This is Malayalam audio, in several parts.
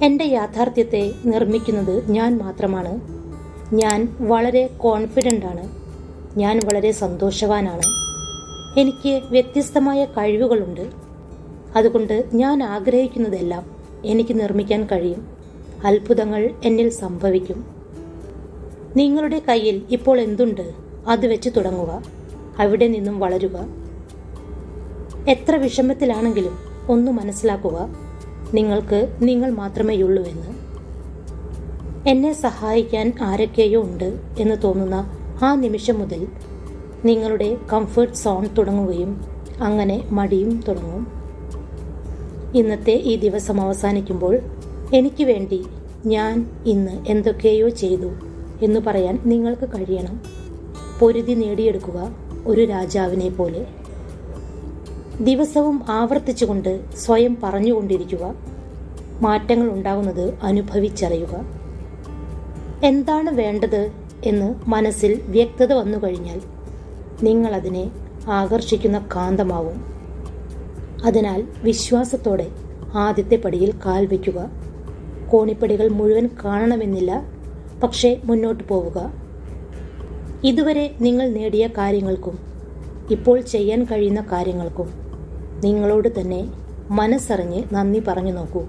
എൻ്റെ യാഥാർത്ഥ്യത്തെ നിർമ്മിക്കുന്നത് ഞാൻ മാത്രമാണ്. ഞാൻ വളരെ കോൺഫിഡൻ്റ് ആണ്. ഞാൻ വളരെ സന്തോഷവാനാണ്. എനിക്ക് വ്യത്യസ്തമായ കഴിവുകളുണ്ട്. അതുകൊണ്ട് ഞാൻ ആഗ്രഹിക്കുന്നതെല്ലാം എനിക്ക് നിർമ്മിക്കാൻ കഴിയും. അത്ഭുതങ്ങൾ എന്നിൽ സംഭവിക്കും. നിങ്ങളുടെ കയ്യിൽ ഇപ്പോൾ എന്തുണ്ട് അത് വെച്ച് തുടങ്ങുക. അവിടെ നിന്നും വളരുക. എത്ര വിഷമത്തിലാണെങ്കിലും ഒന്ന് മനസ്സിലാക്കുക, നിങ്ങൾക്ക് നിങ്ങൾ മാത്രമേയുള്ളൂ എന്ന്. എന്നെ സഹായിക്കാൻ ആരൊക്കെയോ ഉണ്ട് എന്ന് തോന്നുന്ന ആ നിമിഷം മുതൽ നിങ്ങളുടെ കംഫർട്ട് സോൺ തുടങ്ങുകയും അങ്ങനെ മടിയും തുടങ്ങും. ഇന്നത്തെ ഈ ദിവസം അവസാനിക്കുമ്പോൾ എനിക്ക് വേണ്ടി ഞാൻ ഇന്ന് എന്തൊക്കെയോ ചെയ്തു എന്ന് പറയാൻ നിങ്ങൾക്ക് കഴിയണം. പൊരുതി നേടിയെടുക്കുക ഒരു രാജാവിനെ പോലെ. ദിവസവും ആവർത്തിച്ചുകൊണ്ട് സ്വയം പറഞ്ഞുകൊണ്ടിരിക്കുക. മാറ്റങ്ങൾ ഉണ്ടാകുന്നത് അനുഭവിച്ചറിയുക. എന്താണ് വേണ്ടത് എന്ന് മനസ്സിൽ വ്യക്തത വന്നു കഴിഞ്ഞാൽ നിങ്ങളതിനെ ആകർഷിക്കുന്ന കാന്തമാവും. അതിനാൽ വിശ്വാസത്തോടെ ആദ്യത്തെ പടിയിൽ കാൽ വയ്ക്കുക. കോണിപ്പടികൾ മുഴുവൻ കാണണമെന്നില്ല, പക്ഷേ മുന്നോട്ട് പോവുക. ഇതുവരെ നിങ്ങൾ നേടിയ കാര്യങ്ങൾക്കും ഇപ്പോൾ ചെയ്യാൻ കഴിയുന്ന കാര്യങ്ങൾക്കും നിങ്ങളോട് തന്നെ മനസ്സറിഞ്ഞ് നന്ദി പറഞ്ഞു നോക്കൂ.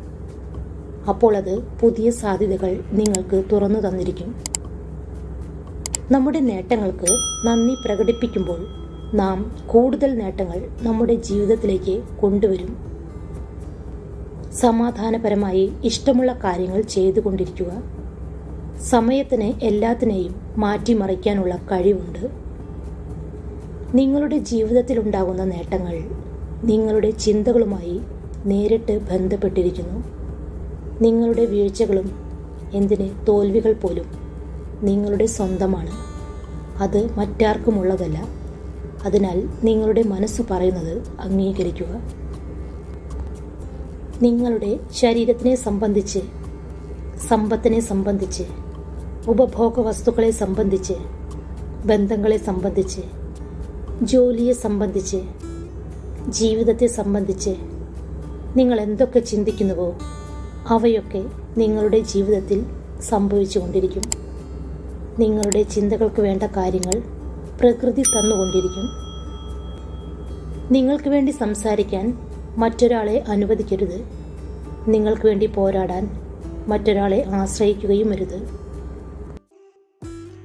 അപ്പോൾ അത് പുതിയ സാധ്യതകൾ നിങ്ങൾക്ക് തുറന്നു തന്നിരിക്കും. നമ്മുടെ നേട്ടങ്ങൾക്ക് നന്ദി പ്രകടിപ്പിക്കുമ്പോൾ നാം കൂടുതൽ നേട്ടങ്ങൾ നമ്മുടെ ജീവിതത്തിലേക്ക് കൊണ്ടുവരും. സമാധാനപരമായി ഇഷ്ടമുള്ള കാര്യങ്ങൾ ചെയ്തുകൊണ്ടിരിക്കുക. സമയത്തിന് എല്ലാത്തിനെയും മാറ്റിമറിക്കാനുള്ള കഴിവുണ്ട്. നിങ്ങളുടെ ജീവിതത്തിലുണ്ടാകുന്ന നേട്ടങ്ങൾ നിങ്ങളുടെ ചിന്തകളുമായി നേരിട്ട് ബന്ധപ്പെട്ടിരിക്കുന്നു. നിങ്ങളുടെ വീഴ്ചകളും എന്തിന് തോൽവികൾ പോലും നിങ്ങളുടെ സ്വന്തമാണ്. അത് മറ്റാർക്കുമുള്ളതല്ല. അതിനാൽ നിങ്ങളുടെ മനസ്സ് പറയുന്നത് അംഗീകരിക്കുക. നിങ്ങളുടെ ശരീരത്തിനെ സംബന്ധിച്ച്, സമ്പത്തിനെ സംബന്ധിച്ച്, ഉപഭോഗ വസ്തുക്കളെ സംബന്ധിച്ച്, ബന്ധങ്ങളെ സംബന്ധിച്ച്, ജോലിയെ സംബന്ധിച്ച്, ജീവിതത്തെ സംബന്ധിച്ച് നിങ്ങൾ എന്തൊക്കെ ചിന്തിക്കുന്നുവോ അവയൊക്കെ നിങ്ങളുടെ ജീവിതത്തിൽ സംഭവിച്ചു കൊണ്ടിരിക്കും. നിങ്ങളുടെ ചിന്തകൾക്ക് വേണ്ട കാര്യങ്ങൾ പ്രകൃതി തന്നുകൊണ്ടിരിക്കും. നിങ്ങൾക്ക് വേണ്ടി സംസാരിക്കാൻ മറ്റൊരാളെ അനുവദിക്കരുത്. നിങ്ങൾക്ക് വേണ്ടി പോരാടാൻ മറ്റൊരാളെ ആശ്രയിക്കുകയും അരുത്.